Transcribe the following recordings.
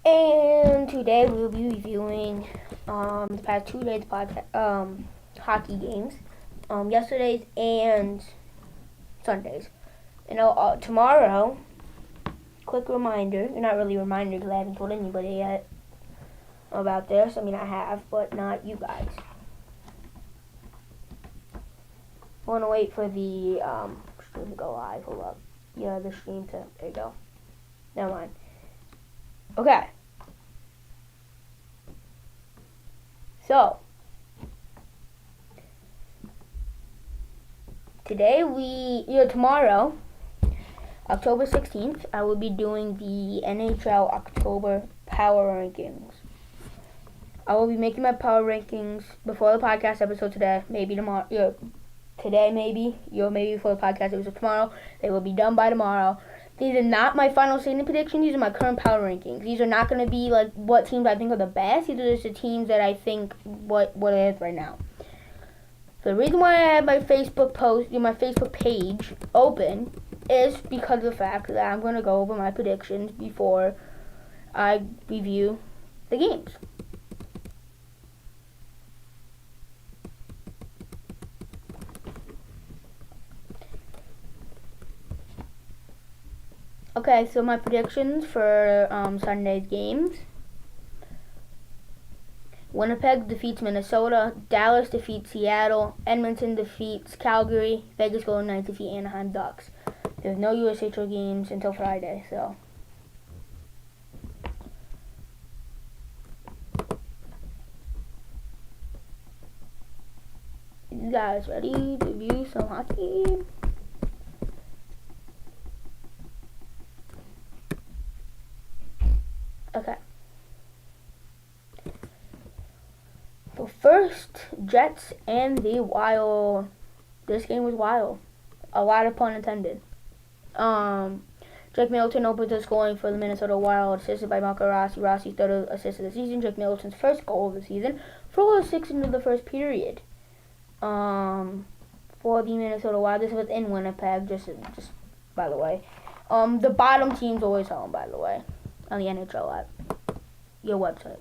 And today we'll be reviewing the past 2 days hockey games, yesterday's and Sunday's. Tomorrow, quick reminder, not really a reminder because I haven't told anybody yet about this. I mean, I have, but not you guys. I want to wait for the stream to go live. Hold up. Yeah, the stream to, there you go. Never mind. Okay. So, tomorrow, October 16th, I will be doing the NHL October Power Rankings. I will be making my Power Rankings before the podcast episode today, maybe tomorrow, maybe before the podcast episode tomorrow. They will be done by tomorrow. These are not my final season predictions. These are my current power rankings. These are not going to be like what teams I think are the best. These are just the teams that I think what it is right now. So the reason why I have my Facebook page open is because of the fact that I'm going to go over my predictions before I review the games. Okay, so my predictions for Sunday's games. Winnipeg defeats Minnesota. Dallas defeats Seattle. Edmonton defeats Calgary. Vegas Golden Knights defeat Anaheim Ducks. There's no USHL games until Friday, so. You guys ready to review some hockey? Okay. So first, Jets and the Wild. This game was wild. A lot of pun intended. Jake Middleton opened the scoring for the Minnesota Wild, assisted by Marco Rossi. Rossi's third assist of the season. Jake Middleton's first goal of the season. 4:06 into the first period. For the Minnesota Wild. This was in Winnipeg, just by the way. The bottom team's always home, by the way, on the NHL app, your website.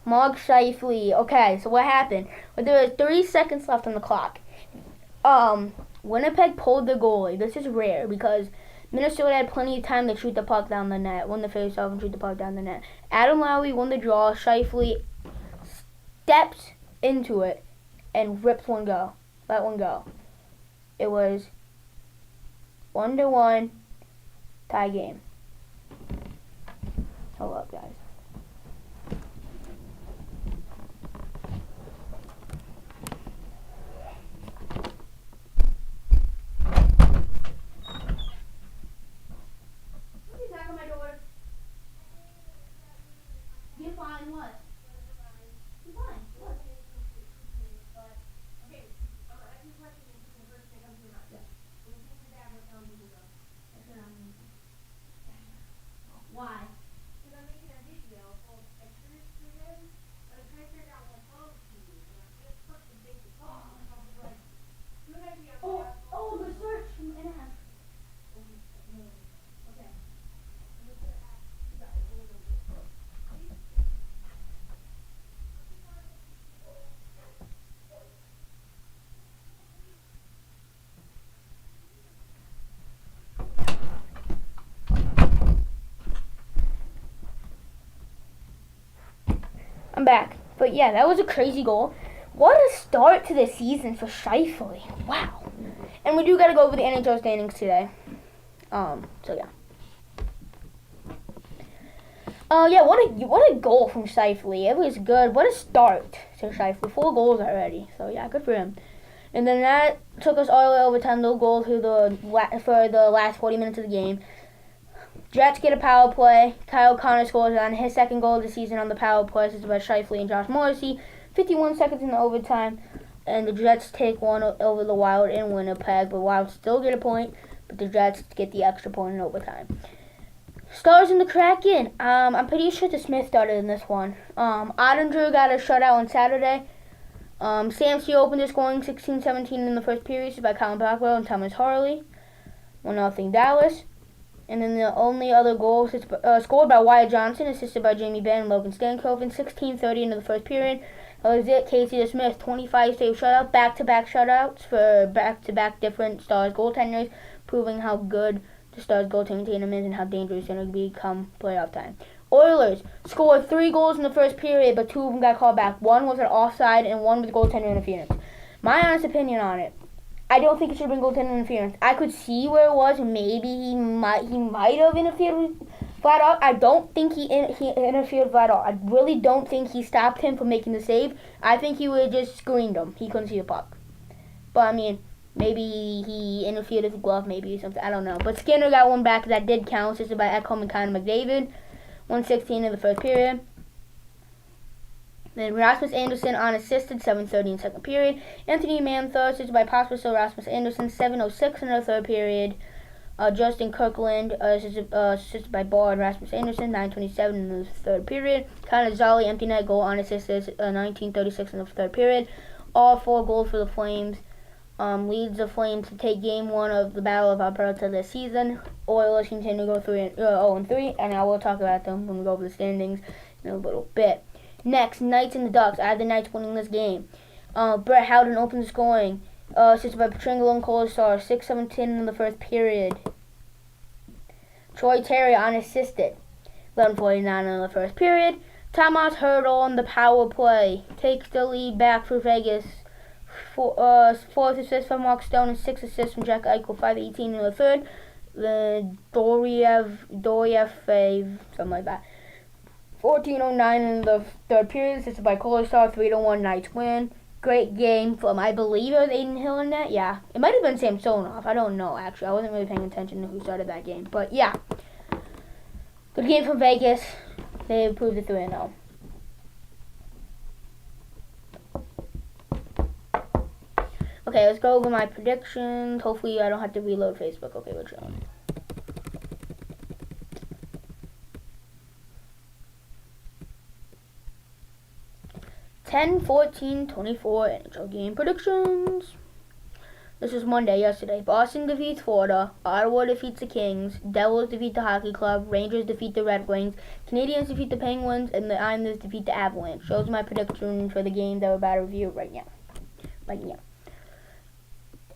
Mark Scheifele. Okay, so what happened? Well, there was 3 seconds left on the clock. Winnipeg pulled the goalie. This is rare because Minnesota had plenty of time to shoot the puck down the net, win the faceoff and shoot the puck down the net. Adam Lowry won the draw. Scheifele steps into it and rips one go. Let one go. It was 1-1 tie game. Hold up, guys. What are you knocking on my door? You're fine, what? You're fine, what? Okay, I can question the first thing comes to your mind. Yeah. When you think your dad will tell me to go. That's what I'm doing. Why? Because I'm making a video full of pictures for him, but I'm trying to figure out what phone to use, and I'm just put the basic phone, and I'll be like, good idea. The search from in-app. Okay. I'm back. But yeah, that was a crazy goal. What a start to the season for Scheifele. Wow. And we do got to go over the NHL standings today. So yeah. Yeah, what a goal from Scheifele. It was good. What a start to Scheifele. 4 goals already. So yeah, good for him. And then that took us all the way overtime. No goal for the last 40 minutes of the game. Jets get a power play. Kyle Connor scores on his second goal of the season on the power play. This is by Scheifele and Josh Morrissey. 51 seconds in the overtime. And the Jets take one over the Wild in Winnipeg. But Wild still get a point. But the Jets get the extra point in overtime. Stars in the Kraken. I'm pretty sure the Smith started in this one. Ottinger got a shutout on Saturday. Sam Steele opened the scoring 16-17 in the first period by Colin Blackwell and Thomas Harley. 1-0 Dallas. And then the only other goal scored by Wyatt Johnson, assisted by Jamie Benn and Logan Stankoven, 16:30 into the first period. That was it. Casey Smith, 25 save shutout, back-to-back shutouts for back-to-back different Stars goaltenders, proving how good the Stars goaltending tandem is and how dangerous it's going to become playoff time. Oilers scored 3 goals in the first period, but 2 of them got called back. One was an offside and one was goaltender interference. My honest opinion on it, I don't think it should have been goaltender interference. I could see where it was. Maybe he might have interfered flat out. I don't think he interfered flat out. I really don't think he stopped him from making the save. I think he would have just screened him. He couldn't see the puck. But, I mean, maybe he interfered with the glove, maybe something. I don't know. But Skinner got one back. That did count. This is by Ekholm and Connor McDavid. 1:16 in the first period. Then Rasmus Anderson unassisted, 7:30 in the second period. Anthony Mantha, assisted by Pospisil Rasmus Anderson, 7:06 in the third period. Justin Kirkland, assisted by Bard Rasmus Anderson, 9:27 in the third period. Connor Zolli, empty net goal unassisted, 19:36 in the third period. All 4 goals for the Flames. Leads the Flames to take Game 1 of the Battle of Alberta this season. Oilers continue to go 0-3, and I will talk about them when we go over the standings in a little bit. Next, Knights and the Ducks. I have the Knights winning this game. Brett Howden opens scoring. Assisted by Petringle and Colasar. 6:17 in the first period. Troy Terry unassisted. 11:49 in the first period. Thomas Hertl on the power play takes the lead back for Vegas. 4th assist from Mark Stone and 6 assists from Jack Eichel. 5:18 in the third. The Doriev fave, something like that. 14:09 in the third period, assisted by Colasar, 3-1 Knights win. Great game from, I believe it was Aiden Hill in that. Yeah, it might have been Samsonov. I don't know, actually. I wasn't really paying attention to who started that game. But, yeah. Good game from Vegas. They improved to 3-0. Okay, let's go over my predictions. Hopefully I don't have to reload Facebook. Okay, we're chilling. (10-14-24) NHL game predictions. This is Monday, yesterday. Boston defeats Florida. Ottawa defeats the Kings. Devils defeat the Hockey Club. Rangers defeat the Red Wings. Canadiens defeat the Penguins. And the Islanders defeat the Avalanche. Those are my predictions for the games that we're about to review right now.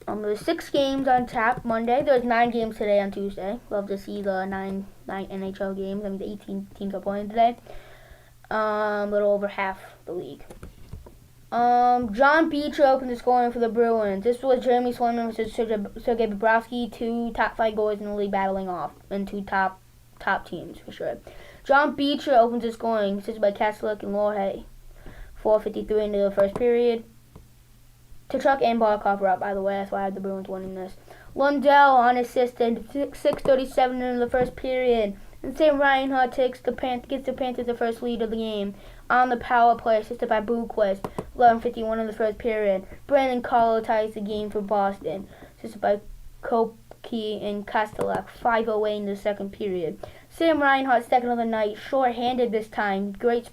There's 6 games on tap Monday. There's 9 games today on Tuesday. Love to see the 9 NHL games. I mean, the 18 teams are playing today. A little over half the league. John Beecher opened the scoring for the Bruins. This was Jeremy Swayman versus Sergei Bobrovsky, 2 top 5 goalies in the league battling off, and 2 top teams for sure. John Beecher opens the scoring, assisted by Kastelik and Lohrei. 4:53 into the first period. Tkachuk and Barkov are up, by the way. That's why I have the Bruins winning this. Lundell unassisted, 6:37 into the first period. And Sam Reinhart gets the Panthers the first lead of the game. On the power play, assisted by Bookquist. 11:51 in the first period. Brandon Carlo ties the game for Boston, assisted by Kopke and Kastelik. 5:08 in the second period. Sam Reinhart, second of the night, short-handed this time. Great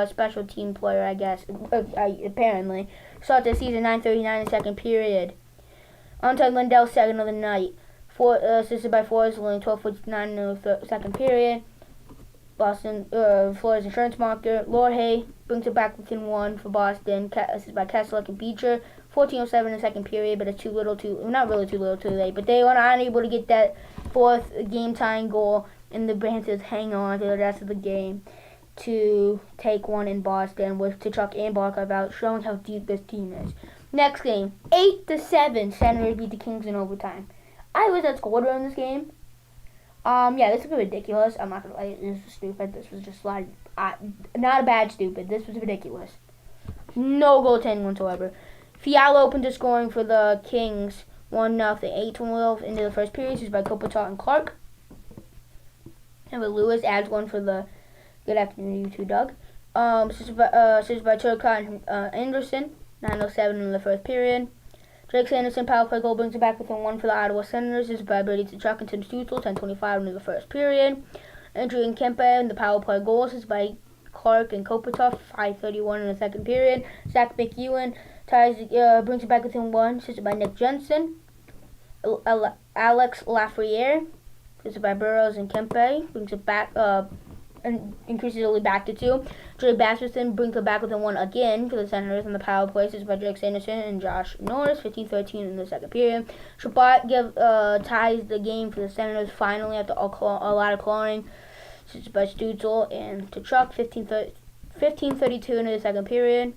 special team player, I guess, apparently. Start the season, 9:39 in the second period. Anton Lundell, second of the night. Assisted by Forsling, 12:49 in the second period. Boston, Florida's insurance marker. Lohrei brings it back within 1 for Boston, assisted by Kastelik and Beecher. 14:07 in the second period, but it's not really too little too late. But they were unable to get that 4th game-tying goal, and the Panthers hang on to the rest of the game to take one in Boston with Tkachuk and Barkov out, showing how deep this team is. Next game, 8-7, Senators beat the Kings in overtime. I was at scored in this game. Yeah, this is ridiculous. I'm not gonna lie, this was stupid. This was just like, not a bad stupid. This was ridiculous. No goaltending whatsoever. Fiala opened the scoring for the Kings, 1-0, 8-12 into the first period. This is by Kopitar and Clark. And Lewis adds one for the good afternoon, you two, Doug. This is by Turcotte and Anderson, 9:07 in the first period. Drake Sanderson power play goal brings it back within 1 for the Ottawa Senators. This is by Brady Tkachuk and Tim Stützle, 10:25 into the first period. Adrian Kempe and the power play goals is by Clark and Kopitar, 5:31 in the second period. Zach McEwen brings it back within 1. This is by Nick Jensen. Alex Lafreniere This is by Burrows and Kempe. Brings it back, and increases the lead back to 2. Drake Baskerson brings it back within 1 again for the Senators on the power play. This is by Drake Sanderson and Josh Norris. 15-13 in the second period. Shabbat ties the game for the Senators finally after a lot of clawing. This is by Stutzel and Tkachuk. 15-32 into the second period.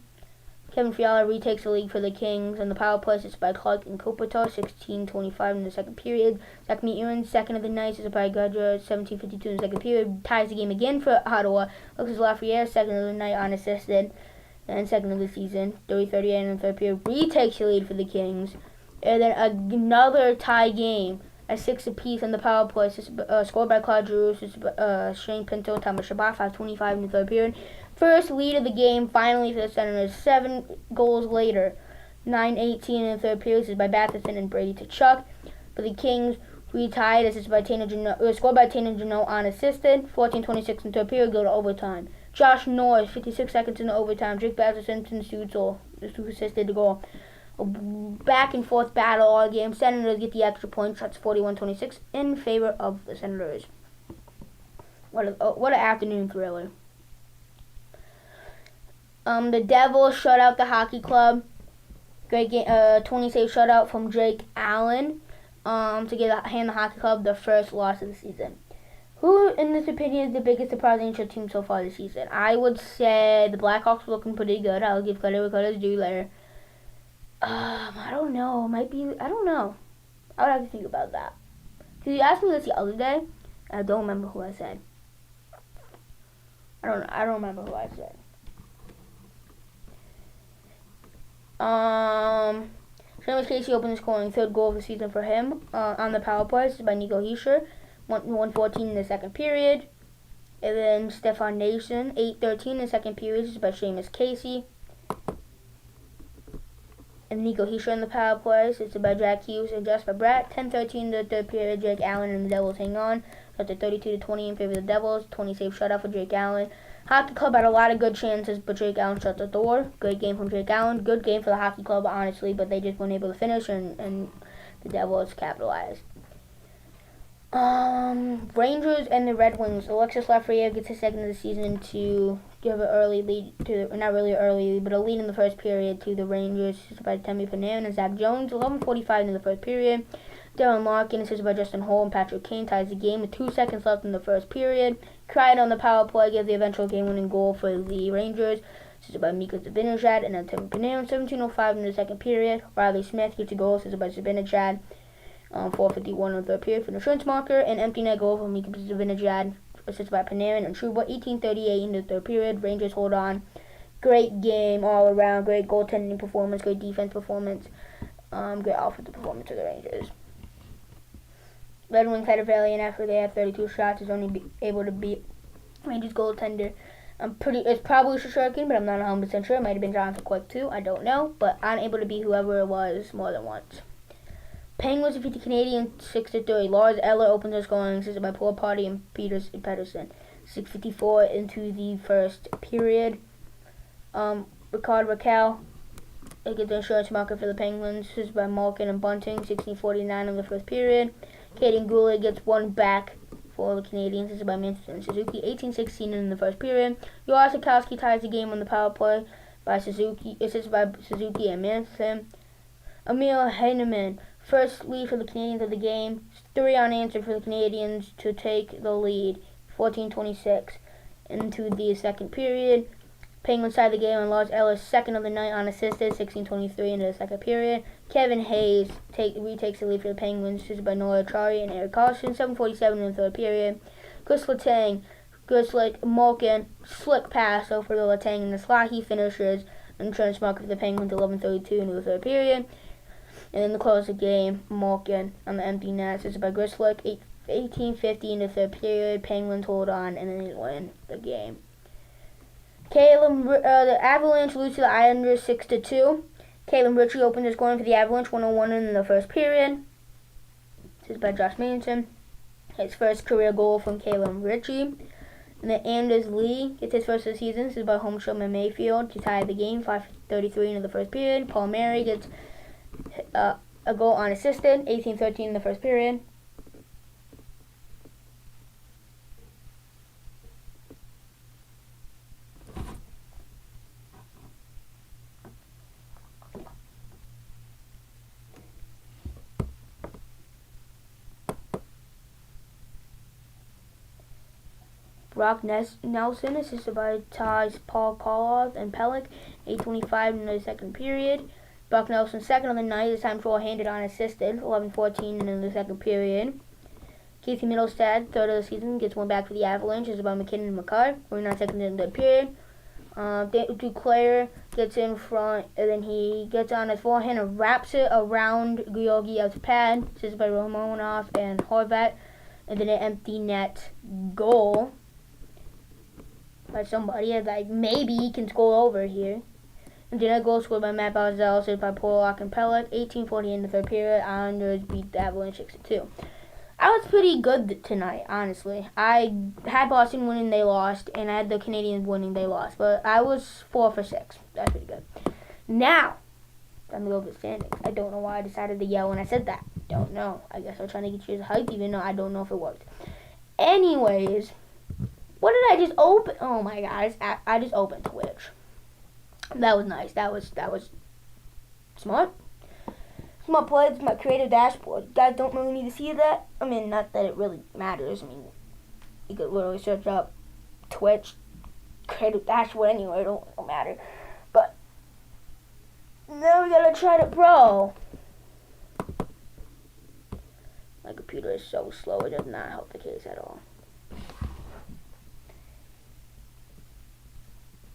Kevin Fiala retakes the lead for the Kings, and the power play is by Clark and Kopitar, 16-25 in the second period. Zach Meteran, second of the night, is by Gudra, 17-52 in the second period. Ties the game again for Ottawa. Lucas Lafreniere, second of the night, unassisted, and second of the season, 30-38 in the third period. Retakes the lead for the Kings, and then another tie game at 6 apiece on the power play, scored by Claude Giroux, Shane Pinto, and Thomas Shabbat, 5:25 in the third period. First lead of the game, finally, for the Senators. 7 goals later, 9:18 in the third period. This is by Batherson and Brady Tkachuk. For the Kings, retied. This is by scored by Taylor Janot unassisted. 14:26 in the third period, go to overtime. Josh Norris, 56 seconds into overtime. Jake Batherson and Stutzel, who assisted the goal. A back and forth battle all game. Senators get the extra point. Shots 41-26 in favor of the Senators. What an afternoon thriller. The Devils shut out the Hockey Club. Great game, 20-save shutout from Drake Allen to hand the Hockey Club their first loss of the season. Who, in this opinion, is the biggest surprising NHL team so far this season? I would say the Blackhawks are looking pretty good. I'll give credit where credit is due there. I don't know. I don't know. I would have to think about that. Because you asked me this the other day, and I don't remember who I said. I don't remember who I said. Seamus Casey opened the scoring, third goal of the season for him on the power play. This is by Nico Hischier, 1:14 in the second period. And then Stefan Nason, 8:13 in the second period. This is by Seamus Casey. And Nico Hischier in the power play. This is by Jack Hughes and Jasper Bratt. 10:13 in the third period. Jake Allen and the Devils hang on. After 32-20 in favor of the Devils. 20-save shutout for Jake Allen. Hockey Club had a lot of good chances, but Jake Allen shut the door. Great game from Jake Allen. Good game for the Hockey Club, honestly, but they just weren't able to finish, and the Devils capitalized. Rangers and the Red Wings. Alexis Lafreniere gets his second of the season to give an early lead not really early, but a lead in the first period to the Rangers. This is by Temi Panarin and Zach Jones. 11:45 in the first period. Darren Larkin, this is by Justin Holl and Patrick Kane, ties the game with 2 seconds left in the first period. Cried on the power play, gives the eventual game-winning goal for the Rangers. This is by Mika Zibanejad and then Temi Panarin. 17:05 in the second period. Riley Smith gets a goal. This is by Zibanejad. 4:51 in the third period for the insurance marker. An empty net goal from Mika Zibanejad. Assisted by Panarin and Trouba. 18:38 in the third period. Rangers hold on. Great game all around. Great goaltending performance. Great defense performance. Great offensive performance of the Rangers. Red Wings had a valiant effort. They had 32 shots. Is only able to beat Rangers goaltender. It's probably Shesterkin, but I'm not 100% sure. It might have been Jonathan Quick too. I don't know, but unable to beat whoever it was more than once. Penguins defeat the Canadiens 6-3. Lars Eller opens their scoring, assisted by Paul Party and Pedersen. 6:54 into the first period. Ricard Raquel gets the insurance marker for the Penguins. This is by Malkin and Bunting. 16:49 in the first period. Kaden Goulet gets one back for the Canadiens. This is by Manson and Suzuki. 18:16 in the first period. Yoel Sikowski ties the game on the power play by Suzuki. This is by Suzuki and Manson. Emil Heinemann, first lead for the Canadiens of the game. 3 unanswered for the Canadiens to take the lead. 14:26 into the second period. Penguins tie the game on Lars Ellis, second of the night unassisted. 16:23 into the second period. Kevin Hayes retakes the lead for the Penguins. This is by Noah Acciari and Eric Carlson. 7:47 in the third period. Chris Letang, Malkin, slick pass over to Letang in the slot. He finishes and insurance marker for the Penguins. 11:32 into the third period. And then to close the game, Malkin on the empty net. This is by Grislick. 18:50 in the third period. Penguins hold on and then they win the game. The Avalanche lose to the Islanders 6-2. Caleb Ritchie opened the scoring for the Avalanche, 101 in the first period. This is by Josh Manson. His first career goal from Caleb Ritchie. And then Anders Lee gets his first of the season. This is by Holmstrom and Mayfield to tie the game, 5:33 into the first period. Paul Mary gets a goal unassisted, 18:13 in the first period. Brock Nelson, assisted by ties Paul Koloff and Pellick. 8:25 in the second period. Brock Nelson second on the night, this time short-handed unassisted. 11:14 in the second period. Casey Middlestad, third of the season, gets one back for the Avalanche. This is by McKinnon and McCarr. 49 seconds in the period. Duclair gets in front, and then he gets on his forehand and wraps it around Georgiev's pad. This is by Romanov and Horvat. And then an empty net goal by somebody. Like, maybe he can score over here. And then a goal scored by Matt Barzal, saved by Pollock and Pellick. 18:40 in the third period. Islanders beat the Avalanche 6-2. I was pretty good tonight, honestly. I had Boston winning, they lost, and I had the Canadiens winning, they lost. But I was 4 for 6. That's pretty good. Now, I'm a little bit standings. I don't know why I decided to yell when I said that. Don't know. I guess I was trying to get you hyped, even though I don't know if it worked. Anyways, what did I just open? Oh my god, I just opened Twitch. That was nice. That was smart. My plays, my creative dashboard. You guys don't really need to see that. I mean, not that it really matters. I mean, you could literally search up Twitch creative dashboard anyway. It don't matter. But now we gotta try to pro. My computer is so slow. It does not help the case at all.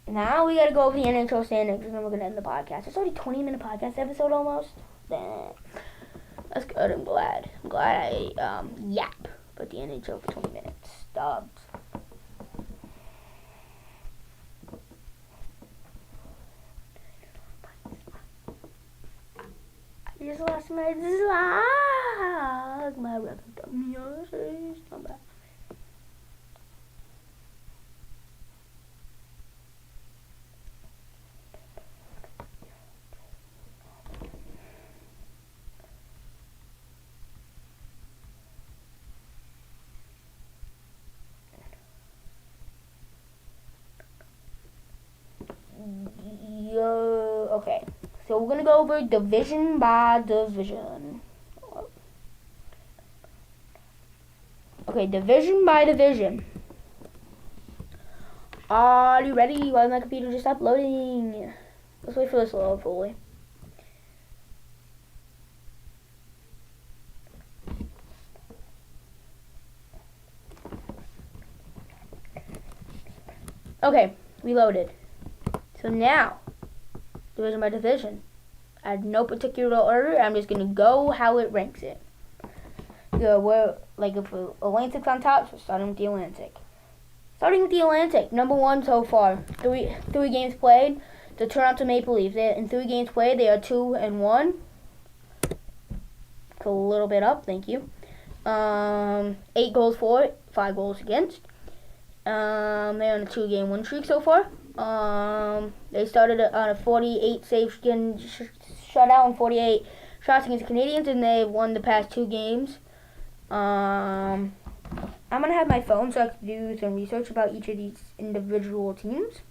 Now we gotta go over the NHL standings, and then we're gonna end the podcast. It's already a 20-minute podcast episode almost. That's good. I'm glad I yap about the NHL for 20 minutes. Stubbs. I just lost my vlog. My record is not bad. Okay, so we're gonna go over division by division. Okay, division by division. Are you ready? Why is my computer just uploading? Let's wait for this to load fully. Okay, reloaded. So now, division by division. I had no particular order. I'm just gonna go how it ranks it. We're like if Atlantic's on top, so starting with the Atlantic. Starting with the Atlantic, number one so far. Three games played. The Toronto Maple Leafs. In 3 games played, they are 2-1. It's a little bit up. Thank you. 8 goals for, 5 goals against. They're on a 2-game win streak so far. They started on a 48 save shutout and 48 shots against the Canadiens, and they've won the past 2 games. I'm gonna have my phone so I can do some research about each of these individual teams,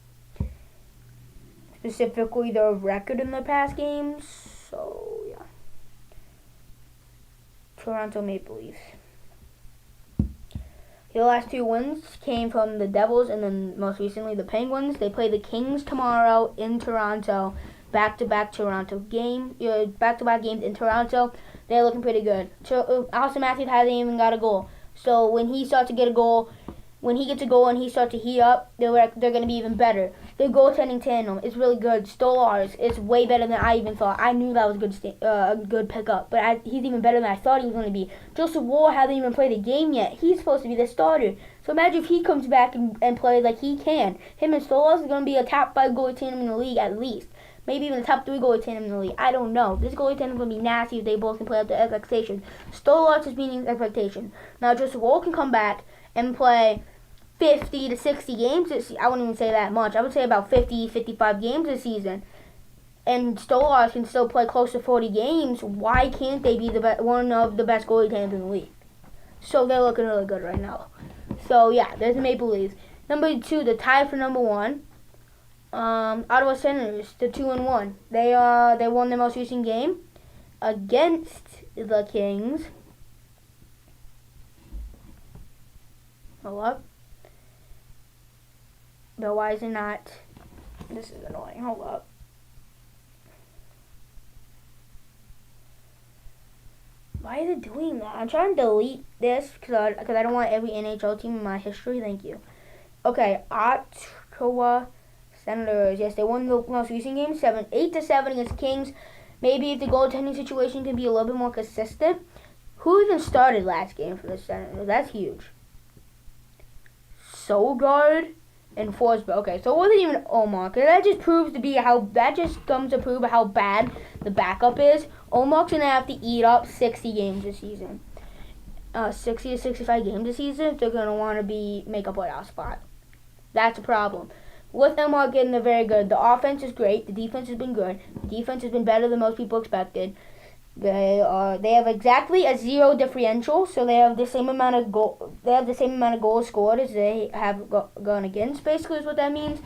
specifically their record in the past games. So yeah, Toronto Maple Leafs. The last 2 wins came from the Devils and then most recently the Penguins. They play the Kings tomorrow in Toronto. Back-to-back games in Toronto. They're looking pretty good. Austin Matthews hasn't even got a goal. So when he starts to get a goal, when he gets a goal and he starts to heat up, they're going to be even better. Their goaltending tandem is really good. Stolarz is way better than I even thought. I knew that was a good pickup, but he's even better than I thought he was going to be. Joseph Woll hasn't even played a game yet. He's supposed to be the starter. So imagine if he comes back and plays like he can. Him and Stolarz is going to be a top 5 goalie tandem in the league at least. Maybe even a top 3 goalie tandem in the league. I don't know. This goalie tandem is going to be nasty if they both can play up to expectations. Stolarz is meeting expectation. Now Joseph Woll can come back and play 50 to 60 games this season. I wouldn't even say that much. I would say about 50, 55 games this season. And Stolarz can still play close to 40 games. Why can't they be one of the best goalie tandems in the league? So they're looking really good right now. So yeah, there's the Maple Leafs. Number 2, the tie for number 1. Ottawa Senators, the 2-1. They won their most recent game against the Kings. Hold up. No, why is it not? This is annoying. Hold up. Why is it doing that? I'm trying to delete this because I don't want every NHL team in my history. Thank you. Okay, Ottawa Senators. Yes, they won the most recent game, 8-7 against Kings. Maybe if the goaltending situation can be a little bit more consistent. Who even started last game for the Senators? That's huge. Sogard and Forsberg. Okay, so it wasn't even Olmark. That just proves to be how. That just comes to prove how bad the backup is. Olmark's gonna have to eat up 60 games this season. 60 to 65 games this season if they're gonna want to make a playoff spot. That's a problem. With Olmark getting very good, the offense is great. The defense has been good. The defense has been better than most people expected. They have exactly a 0 differential, so they have the same amount of goal. They have the same amount of goals scored as they have gone against. Basically, is what that means.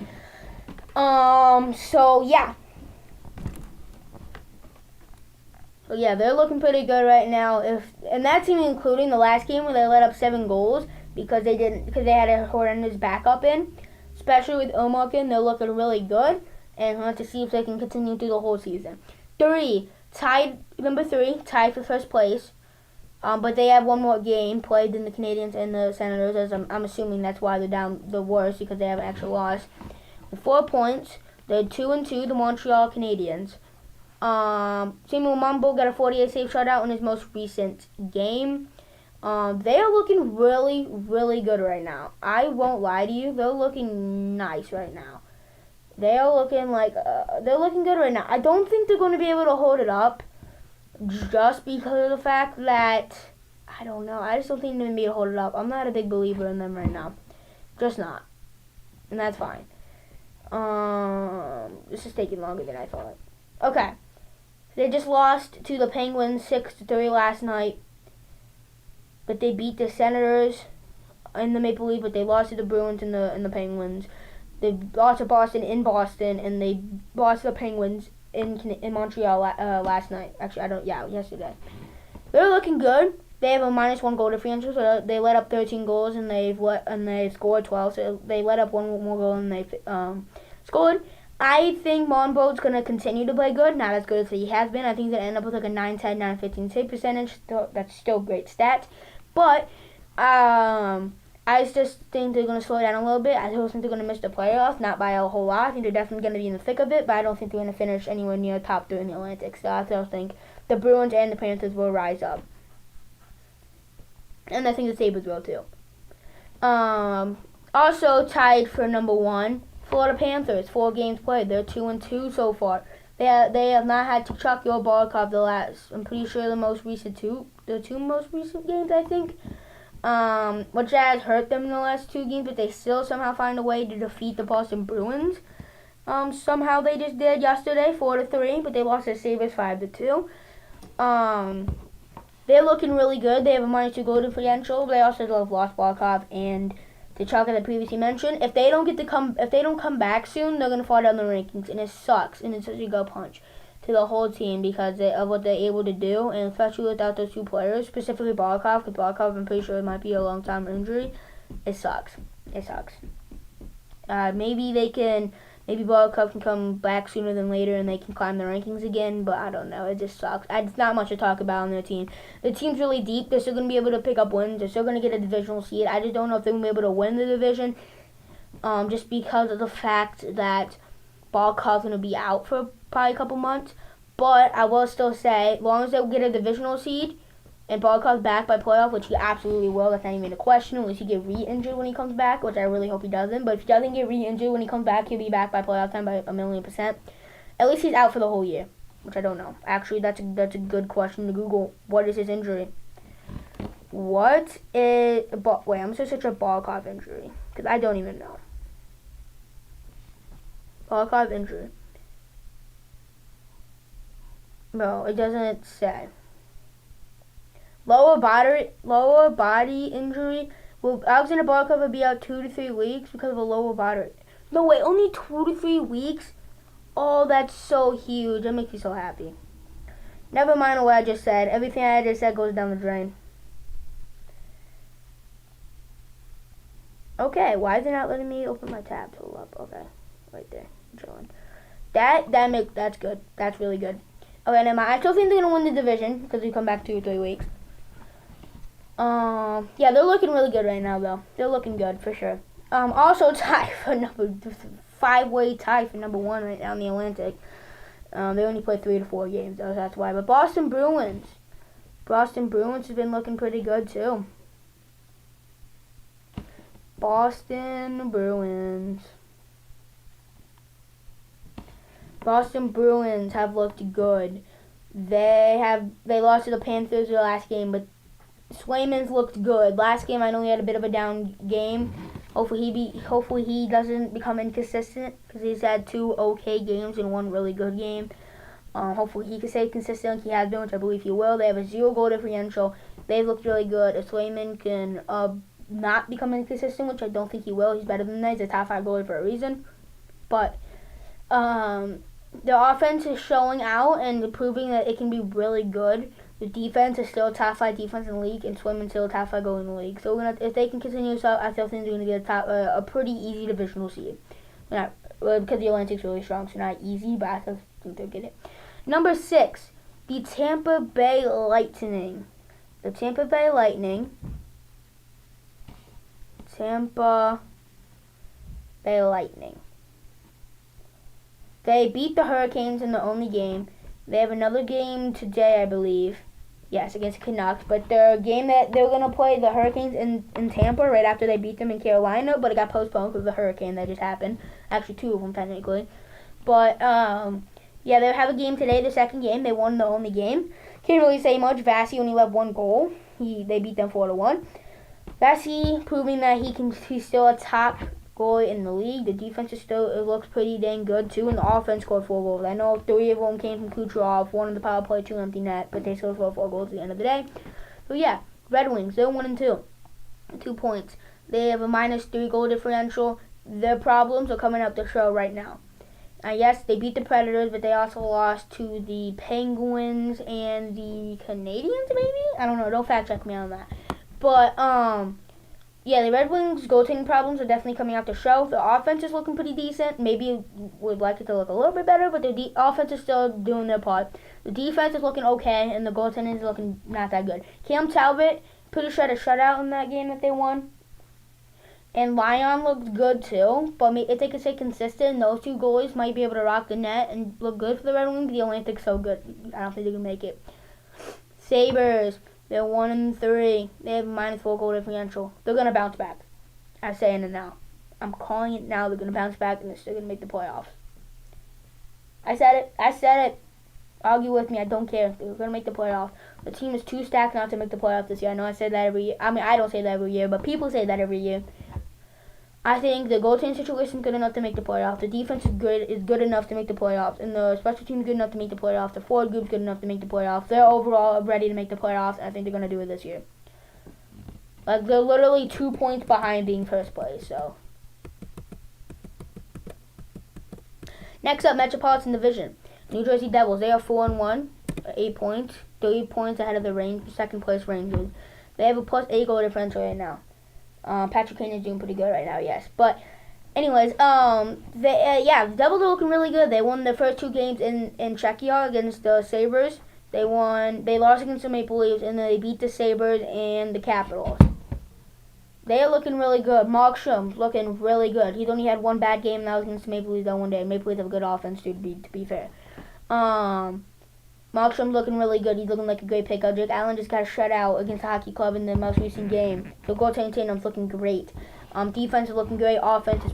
So yeah. So yeah, they're looking pretty good right now. And that's even including the last game where they let up 7 goals because they had a horrendous backup in. Especially with Olmark in, they're looking really good, and we'll have to see if they can continue through the whole season. Number 3, tied for first place, but they have one more game played than the Canadiens and the Senators, as I'm assuming that's why they're down the worst, because they have an extra loss. With 4 points, they're 2-2, the Montreal Canadiens. Samuel Mumble got a 48 save shutout in his most recent game. They are looking really, really good right now. I won't lie to you, they're looking nice right now. They are looking they're looking good right now. I don't think they're going to be able to hold it up just because of the fact that, I don't know, I just don't think they're going to be able to hold it up. I'm not a big believer in them right now. Just not. And that's fine. This is taking longer than I thought. Okay. They just lost to the Penguins 6-3 last night. But they beat the Senators in the Maple Leaf, but they lost to the Bruins and the Penguins. They lost to Boston in Boston, and they lost to the Penguins in Montreal last night. Actually, yesterday. They're looking good. They have a -1 goal differential, so they let up 13 goals, and they've scored 12. So they let up one more goal, and they scored. I think Monbo's going to continue to play good, not as good as he has been. I think he's going to end up with a 9-10, 9-15 save percentage. That's still great stats. But I just think they're going to slow down a little bit. I still think they're going to miss the playoffs, not by a whole lot. I think they're definitely going to be in the thick of it, but I don't think they're going to finish anywhere near top 3 in the Atlantic. So I still think the Bruins and the Panthers will rise up. And I think the Sabres will too. Also tied for number 1, Florida Panthers. 4 games played. They're 2-2 so far. They have not had to chuck your Barkov I'm pretty sure the two most recent games, I think. Which has hurt them in the last 2 games, but they still somehow find a way to defeat the Boston Bruins. Somehow they just did yesterday, 4-3, but they lost to Sabres 5-2. They're looking really good. They have a -2 goal differential. They also have lost Barkov and the Chuck that I previously mentioned. If they don't come back soon, they're gonna fall down the rankings, and it sucks. And it's such a gut punch to the whole team because of what they're able to do, and especially without those 2 players, specifically Barkov, because Barkov, I'm pretty sure it might be a long-time injury. It sucks. It sucks. Maybe Barkov can come back sooner than later and they can climb the rankings again, but I don't know. It just sucks. It's not much to talk about on their team. The team's really deep. They're still going to be able to pick up wins. They're still going to get a divisional seed. I just don't know if they're going to be able to win the division just because of the fact that Barkov's going to be out for probably a couple months. But I will still say, as long as they get a divisional seed and Barkov's back by playoff, which he absolutely will, that's not even a question, unless he get re-injured when he comes back, which I really hope he doesn't. But if he doesn't get re-injured when he comes back, he'll be back by playoff time by 1,000,000%. At least he's out for the whole year, which I don't know. Actually, that's a good question to Google. What is his injury? I'm just search a Barkov injury, because I don't even know. Barkov injury. No, it doesn't say. Lower body injury. Will Alexander Barkov be out 2 to 3 weeks because of a lower body? No way, only 2 to 3 weeks? Oh, that's so huge. That makes me so happy. Never mind what I just said. Everything I just said goes down the drain. Okay, why is it not letting me open my tabs? Hold up. Okay, right there. Chilling. That's good. That's really good. Okay, never mind. I still think they're gonna win the division because we come back 2 or 3 weeks. Yeah, they're looking really good right now, though. They're looking good for sure. Also tie for number 5-way tie for number 1 right now in the Atlantic. They only play 3 to 4 games, though, so that's why. But Boston Bruins has been looking pretty good too. Boston Bruins have looked good. They lost to the Panthers their last game, but Swayman's looked good. Last game I know he had a bit of a down game. Hopefully he doesn't become inconsistent because he's had 2 okay games and 1 really good game. Hopefully he can stay consistent like he has been, which I believe he will. They have a 0 goal differential. They've looked really good. If Swayman can not become inconsistent, which I don't think he will, he's better than that. He's a top 5 goalie for a reason. But the offense is showing out and proving that it can be really good. The defense is still a top 5 defense in the league, and Swayman's still a top 5 goalie in the league. So if they can continue this up, I still think they're going to get a pretty easy divisional seed. Because the Atlantic's really strong, so not easy, but I still think they'll get it. Number 6, the Tampa Bay Lightning. The Tampa Bay Lightning. They beat the Hurricanes in the only game. They have another game today, I believe. Yes, against the Canucks. But their game that they're going to play the Hurricanes in Tampa right after they beat them in Carolina, but it got postponed because of the hurricane that just happened. Actually, 2 of them technically. But, yeah, they have a game today, the second game. They won the only game. Can't really say much. Vasi only left 1 goal. They beat them 4-1. Vasi proving that he's still a top goalie in the league. The defense it looks pretty dang good too, and the offense scored 4 goals. I know 3 of them came from Kucherov, 1 in the power play, 2 empty net, but they still scored 4 goals at the end of the day. So yeah, Red Wings, they're 1-2, 2 points. They have a -3 goal differential. Their problems are coming up the show right now. Yes, they beat the Predators, but they also lost to the Penguins and the Canadiens, maybe? I don't know. Don't fact check me on that. But, yeah, the Red Wings' goaltending problems are definitely coming out the show. The offense is looking pretty decent. Maybe would like it to look a little bit better, but the offense is still doing their part. The defense is looking okay, and the goaltending is looking not that good. Cam Talbot, pretty sure had a shutout in that game that they won. And Lyon looked good too, but if they could stay consistent, those 2 goalies might be able to rock the net and look good for the Red Wings. The Atlantic's so good. I don't think they can make it. Sabres, they're 1-3. They have a -4 goal differential. They're going to bounce back. I'm saying it now. I'm calling it now. They're going to bounce back, and they're still going to make the playoffs. I said it. Argue with me. I don't care. They're going to make the playoffs. The team is too stacked not to make the playoffs this year. I know I say that every year. I mean, I don't say that every year, but people say that every year. I think the goaltending situation is good enough to make the playoffs. The defense is good enough to make the playoffs, and the special team is good enough to make the playoffs. The forward group is good enough to make the playoffs. They're overall ready to make the playoffs. I think they're gonna do it this year. Like they're literally 2 points behind being first place. So next up, Metropolitan Division. New Jersey Devils. They are 4-1, 8 points, 3 points ahead of the second place Rangers. They have a +8 goal differential right now. Patrick Kane is doing pretty good right now, yes. But, anyways, the Devils are looking really good. They won their first 2 games in Czechia against the Sabres. They lost against the Maple Leafs, and then they beat the Sabres and the Capitals. They are looking really good. Markstrom's looking really good. He's only had 1 bad game, and that was against the Maple Leafs that one day. Maple Leafs have a good offense, to be fair. Markstrom's looking really good. He's looking like a great pickup. Jake Allen just got a shutout against the Hockey Club in the most recent game. The goaltending tandem's looking great. Defense is looking great. Offense is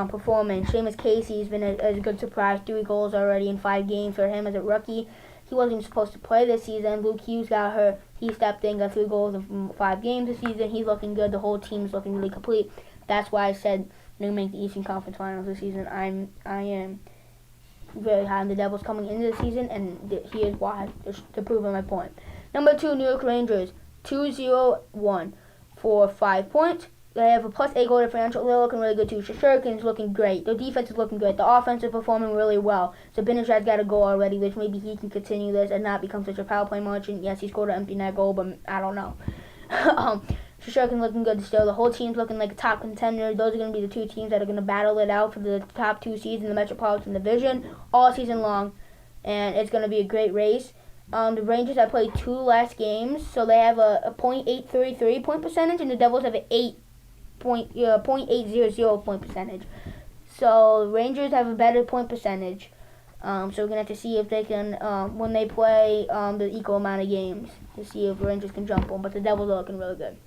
performing. Seamus Casey's been a good surprise. 3 goals already in 5 games for him as a rookie. He wasn't even supposed to play this season. Luke Hughes got hurt. He stepped in, got 3 goals in 5 games this season. He's looking good. The whole team's looking really complete. That's why I said they're going to make the Eastern Conference Finals this season. I am very high on the Devils coming into the season, and here's why, just to prove my point. Number 2, New York Rangers, 2-0-1 for 5 points. They have a +8 goal differential. They're looking really good too. Shosturkin's looking great. Their defense is looking great. The offense is performing really well. So Binishad's got a goal already, which maybe he can continue this and not become such a power play merchant. Yes, he scored an empty net goal, but I don't know. Shoshukin's looking good still. The whole team's looking like a top contender. Those are going to be the two teams that are going to battle it out for the top 2 seeds in the Metropolitan Division all season long. And it's going to be a great race. The Rangers have played 2 last games, so they have a .833 point percentage, and the Devils have an 0.800 point percentage. So Rangers have a better point percentage. So we're gonna have to see if they can, when they play the equal amount of games, to see if the Rangers can jump on. But the Devils are looking really good.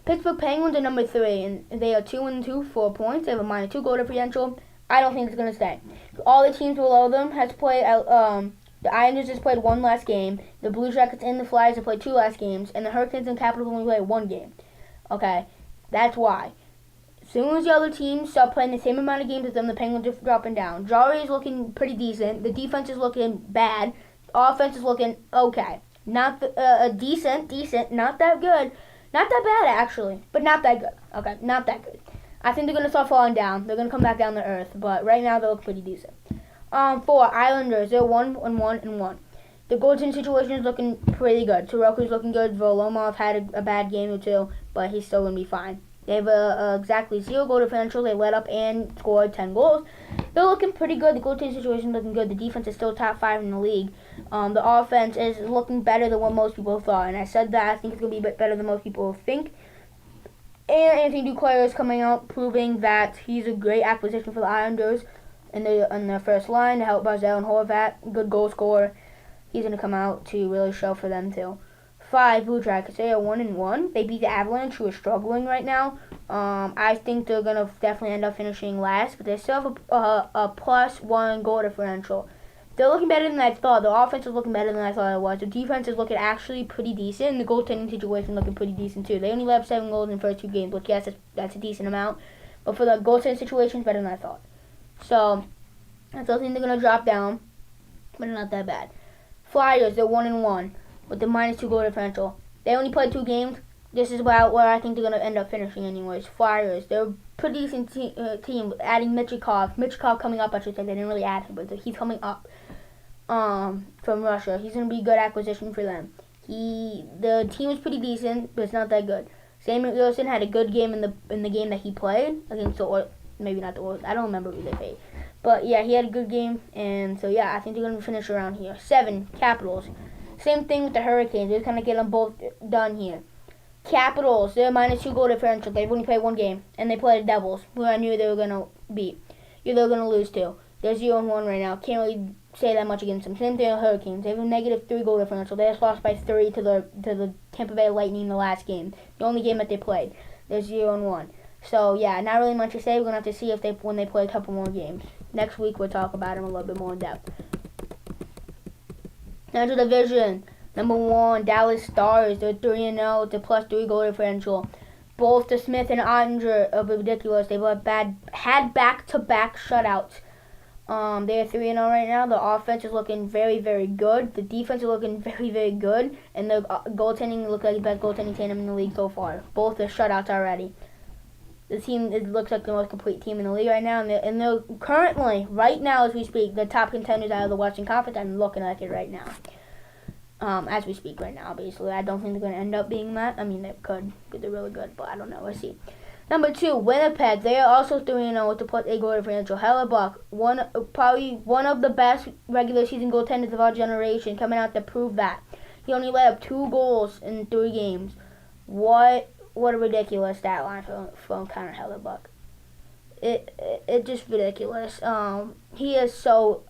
Pittsburgh Penguins are number 3, and they are 2-2, 4 points. They have a -2 goal differential. I don't think it's gonna stay. All the teams below them has played. The Islanders just played 1 last game. The Blue Jackets and the Flyers have played 2 last games, and the Hurricanes and Capitals only played 1 game. Okay, that's why. As soon as the other teams start playing the same amount of games as them, the Penguins are dropping down. Jari is looking pretty decent. The defense is looking bad. Offense is looking okay. Not decent, not that good. Not that bad, actually, but not that good. Okay, not that good. I think they're going to start falling down. They're going to come back down to earth, but right now they look pretty decent. 4, Islanders, they're 1-1-1. The goaltending situation is looking pretty good. Sorokin's looking good. Volomov had a bad game or 2, but he's still going to be fine. They have exactly 0 goal differential. They let up and scored 10 goals. They're looking pretty good. The goaltending situation is looking good. The defense is still top 5 in the league. The offense is looking better than what most people thought. And I said that I think it's going to be better than most people think. And Anthony Duclair is coming out proving that he's a great acquisition for the Islanders in the first line to help Barzal and Horvat. Good goal scorer. He's going to come out to really show for them too. 5, Blue Jackets. They are 1-1. They beat the Avalanche, who are struggling right now. I think they're going to definitely end up finishing last, but they still have a +1 goal differential. They're looking better than I thought. The offense is looking better than I thought it was. The defense is looking actually pretty decent, and the goaltending situation is looking pretty decent too. They only let up 7 goals in the first 2 games, which yes, that's a decent amount. But for the goaltending situation, it's better than I thought. So I still think they're going to drop down, but not that bad. Flyers, they're 1-1 with the -2 goal differential. They only played 2 games. This is about where I think they're going to end up finishing anyways. Flyers, they're a pretty decent team, adding Michikov. Michikov coming up, I should say. They didn't really add him, but he's coming up from Russia. He's going to be a good acquisition for them. The team is pretty decent, but it's not that good. Samuel Wilson had a good game in the game that he played against the Oilers. Maybe not the Oilers. I don't remember who they played. But yeah, he had a good game, and so yeah, I think they're going to finish around here. 7, Capitals. Same thing with the Hurricanes. They're kind of get them both done here. Capitals, they're -2 goal differential. They've only played 1 game, and they played the Devils, who I knew they were going to beat. They were going to lose to. They're 0-1 right now. Can't really say that much against them. Same thing with Hurricanes. They have a -3 goal differential. They just lost by 3 to the Tampa Bay Lightning in the last game, the only game that they played. They're 0-1. So yeah, not really much to say. We're gonna have to see when they play a couple more games. Next week we'll talk about them a little bit more in depth. Now to the division. Number 1, Dallas Stars. They're 3-0 with a +3 goal differential. Both the Smith and Ottinger are ridiculous. They've had back-to-back shutouts. They're 3-0 right now. The offense is looking very, very good. The defense is looking very, very good. And the goaltending looks like the best goaltending tandem in the league so far. Both are shutouts already. The team looks like the most complete team in the league right now. And they're currently, right now as we speak, the top contenders out of the Western Conference. I'm looking like it right now. As we speak right now, obviously. I don't think they're going to end up being that. I mean, they could, because they're really good, but I don't know. Let's see. Number 2, Winnipeg. They are also 3-0 with the +8 goal differential. Hellebuck, probably one of the best regular season goaltenders of our generation, coming out to prove that. He only let up 2 goals in 3 games. What a ridiculous stat line from Connor Hellebuck. It's just ridiculous. He is so...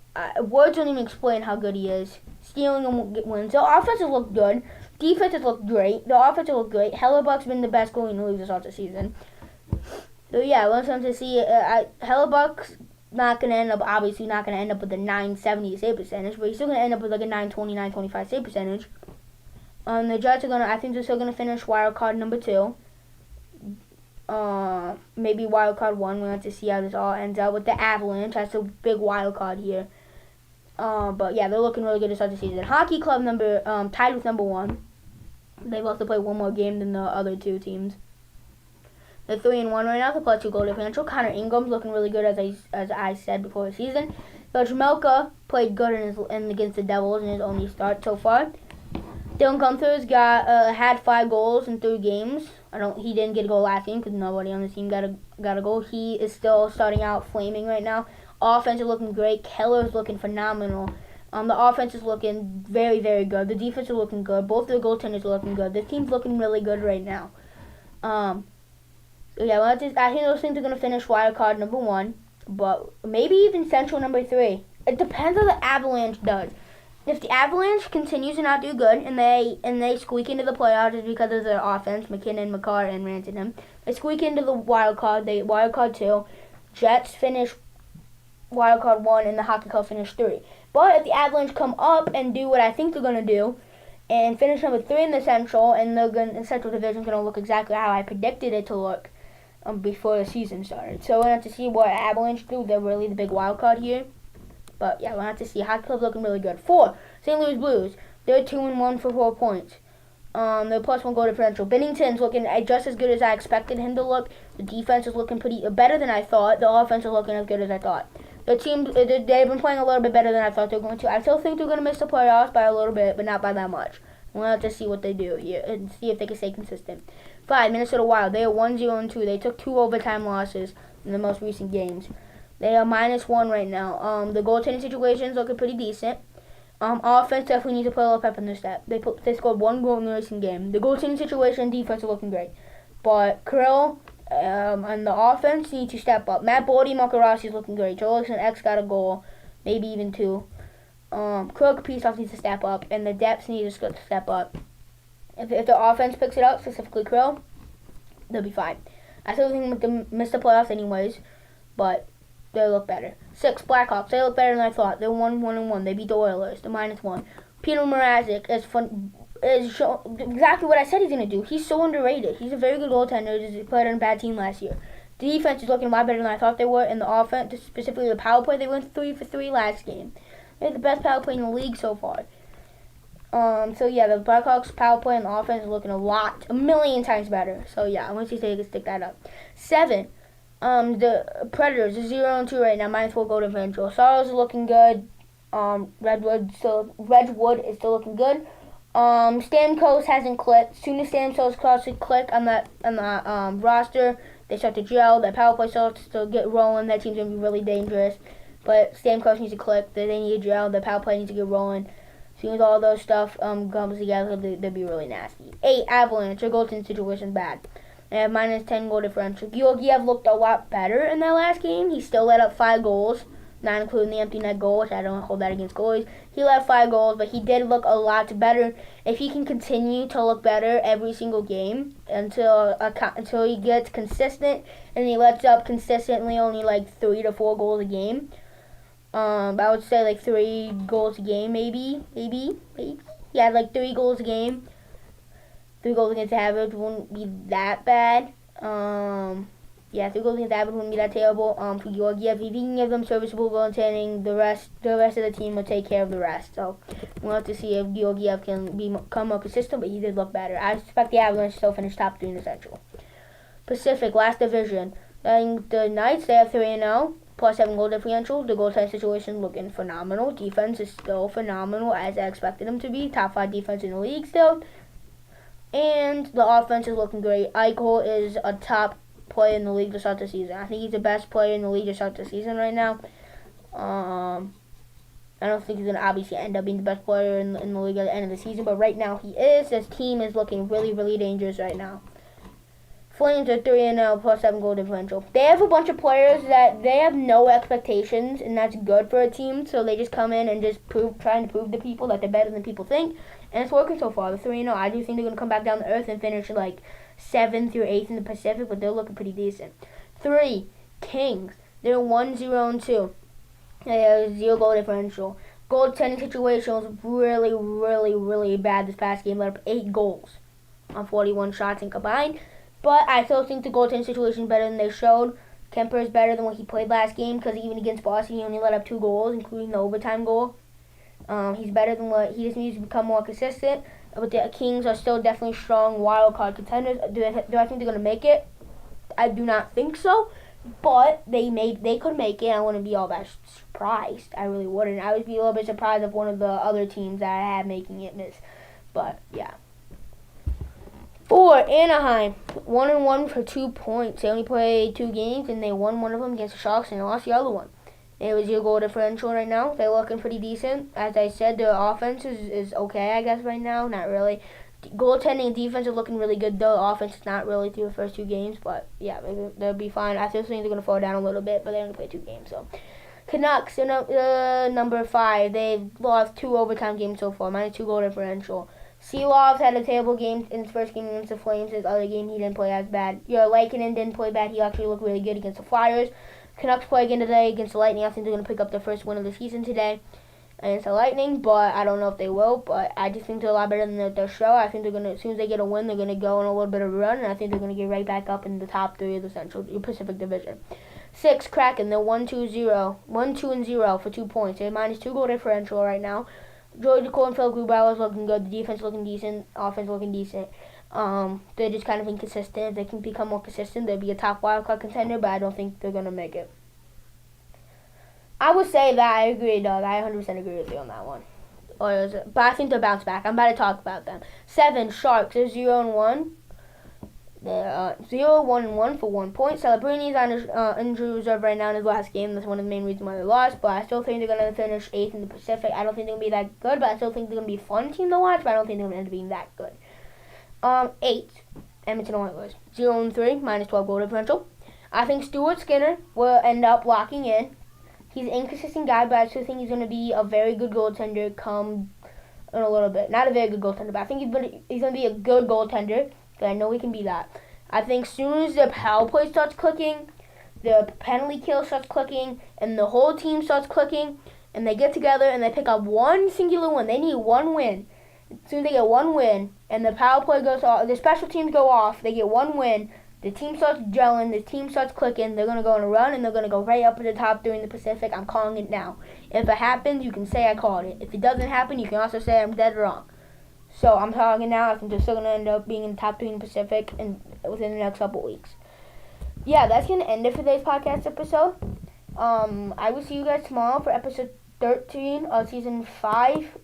words don't even explain how good he is. Stealing and wins. The offenses look good. Defenses look great. The offenses look great. Hellebuck's been the best goalie in the league this start of the season. So yeah, we're going to see. Hellebuck's not going to end up, obviously not going to end up with a .970 save percentage, but he's still going to end up with like a .920, .925 save percentage. The Jets are going to, I think they're still going to finish wild card number 2. Maybe wild card 1. We'll have to see how this all ends up with the Avalanche. That's a big wild card here. But yeah, they're looking really good to start the season. Hockey Club tied with number 1. They've also played 1 more game than the other 2 teams. They're 3-1 right now. They play 2 goal differential. Connor Ingram's looking really good, as I said before the season. But Jamelka played good against the Devils in his only start so far. Dylan Gunther's had 5 goals in 3 games. He didn't get a goal last game because nobody on the team got a goal. He is still starting out flaming right now. Offense is looking great. Keller's looking phenomenal. The offense is looking very, very good. The defense is looking good. Both the goaltenders are looking good. This team's looking really good right now. So yeah, I think those things are gonna finish wild card number 1, but maybe even Central number 3. It depends how the Avalanche does. If the Avalanche continues to not do good and they squeak into the playoffs just because of their offense, McKinnon, McCarr, and Rantanen, they squeak into the wild card. They wild card 2. Jets finish wild card 1, and the Hockey Cubs finish 3. But if the Avalanche come up and do what I think they're gonna do, and finish number 3 in the Central, and the Central Division is gonna look exactly how I predicted it to look before the season started. So we'll have to see what Avalanche do. They're really the big wild card here. But yeah, we'll have to see. Hockey Club's looking really good. 4, St. Louis Blues. They're 2-1 for 4 points. They're +1 goal differential. Bennington's looking just as good as I expected him to look. The defense is looking better than I thought. The offense is looking as good as I thought. The team, they've been playing a little bit better than I thought they were going to. I still think they're going to miss the playoffs by a little bit, but not by that much. We'll have to see what they do here and see if they can stay consistent. 5, Minnesota Wild. They are 1-0-2. They took 2 overtime losses in the most recent games. They are -1 right now. The goaltending situation is looking pretty decent. Offense definitely needs to put a little pep in their step. They scored 1 goal in the recent game. The goaltending situation and defense are looking great. But Krill and the offense need to step up. Matt Bordy, Marco Rossi is looking great. Joel X got a goal, maybe even 2. Krill Kaprizov needs to step up, and the depth needs to step up. If the offense picks it up, specifically Krill, they'll be fine. I still think they'll miss the playoffs anyways, but they look better. 6, Blackhawks. They look better than I thought. They're 1-1-1. They beat the Oilers. They're -1. Peter Mrazek is exactly what I said he's going to do. He's so underrated. He's a very good goaltender. He played on a bad team last year. The defense is looking a lot better than I thought they were. And the offense, specifically the power play, they went 3 for 3 last game. They're the best power play in the league so far. So yeah, the Blackhawks power play and the offense is looking a million times better. So yeah, I want to see if they can stick that up. 7, the Predators are 0-2 right now, -4 goal differential. Saros is looking good. Redwood is still looking good. Stamkos hasn't clicked. Soon as Stamkos starts to click on the roster, they start to gel. That power play starts to get rolling. That team's gonna be really dangerous. But Stamkos needs to click. They need to gel. The power play needs to get rolling. As soon as all those stuff comes together, they'll be really nasty. 8, Avalanche. Their goaltending situation bad. They have -10 goal differential. Georgiev looked a lot better in that last game. He still let up 5 goals, not including the empty net goal, which I don't hold that against goalies. He let 5 goals, but he did look a lot better. If he can continue to look better every single game until he gets consistent and he lets up consistently only like 3 to 4 goals a game, I would say like 3 goals a game, maybe. Yeah, like 3 goals a game. 3 goals against average wouldn't be that bad. 3 goals against average wouldn't be that terrible. For Georgiev, if he can give them serviceable goaltending, the rest of the team will take care of the rest. So we'll have to see if Georgiev can become more consistent, but he did look better. I expect the Avalanche to still finish top 3 in the Central. Pacific, last division. The Knights, they have 3-0. +7 goal differential. The goaltending situation looking phenomenal. Defense is still phenomenal as I expected them to be. Top 5 defense in the league still. And the offense is looking great. Eichel is a top player in the league to start the season. I think he's the best player in the league to start the season right now. I don't think he's going to obviously end up being the best player in the league at the end of the season, but right now he is. This team is looking really, really dangerous right now. Flames are 3-0 +7 goal differential. They have a bunch of players that they have no expectations, and that's good for a team. So they just come in and just trying to prove to people that they're better than people think. And it's working so far. The 3-0. I do think they're going to come back down to earth and finish like 7th or 8th in the Pacific, but they're looking pretty decent. 3, Kings. They're 1-0-2. They have 0 goal differential. Goaltending situation was really, really, really bad this past game. Let up 8 goals on 41 shots in combined. But I still think the goaltending situation is better than they showed. Kemper is better than what he played last game because even against Boston, he only let up 2 goals, including the overtime goal. He's better than what he just needs to become more consistent. But the Kings are still definitely strong wild card contenders. Do I think they're going to make it? I do not think so. But they could make it. I wouldn't be all that surprised. I really wouldn't. I would be a little bit surprised if one of the other teams that I have making it miss. But yeah. For Anaheim, 1-1 for 2 points. They only played 2 games and they won one of them against the Sharks and they lost the other one. It was your goal differential right now. They're looking pretty decent. As I said, their offense is okay, I guess, right now. Not really. Goaltending and defense are looking really good, though. Offense is not really through the first 2 games, but yeah, they'll be fine. I still think they're going to fall down a little bit, but they only played 2 games, so. Canucks, number 5. They've lost 2 overtime games so far, -2 goal differential. Seelovs had a terrible game in his first game against the Flames. His other game, he didn't play as bad. Lankinen didn't play bad. He actually looked really good against the Flyers. Canucks play again today against the Lightning. I think they're going to pick up their first win of the season today against the Lightning, but I don't know if they will. But I just think they're a lot better than their show. I think they're going to, as soon as they get a win, they're going to go on a little bit of a run, and I think they're going to get right back up in the top 3 of the Central Pacific Division. 6, Kraken. They're 1-2-0 for 2 points. They're -2 goal differential right now. Georgia Cole and Phil Grubauer is looking good. The defense looking decent. Offense looking decent. They're just kind of inconsistent. If they can become more consistent, they'll be a top wildcard contender, but I don't think they're going to make it. I would say that I agree, Doug. I 100% agree with you on that one. But I think they'll bounce back. I'm about to talk about them. 7, Sharks. They're 0-1. They're 0-1-1 for 1 point. Celebrini's on his injury reserve right now in his last game. That's one of the main reasons why they lost. But I still think they're going to finish 8th in the Pacific. I don't think they're going to be that good, but I still think they're going to be a fun team to watch. But I don't think they're going to end up being that good. 8, Edmonton Oilers. 0-3, -12 goal differential. I think Stuart Skinner will end up locking in. He's an inconsistent guy, but I still think he's going to be a very good goaltender come in a little bit. Not a very good goaltender, but I think he's going to be a good goaltender. But I know he can be that. I think as soon as the power play starts clicking, the penalty kill starts clicking, and the whole team starts clicking, and they get together and they pick up one singular win. They need one win. As soon as they get one win, and the power play goes off, the special teams go off, they get one win, the team starts gelling, the team starts clicking, they're going to go on a run, and they're going to go right up to the top 3 in the Pacific. I'm calling it now. If it happens, you can say I called it. If it doesn't happen, you can also say I'm dead wrong. So I'm talking now. I think they're still going to end up being in the top 3 in the Pacific within the next couple weeks. Yeah, that's going to end it for today's podcast episode. I will see you guys tomorrow for episode 13 of season 5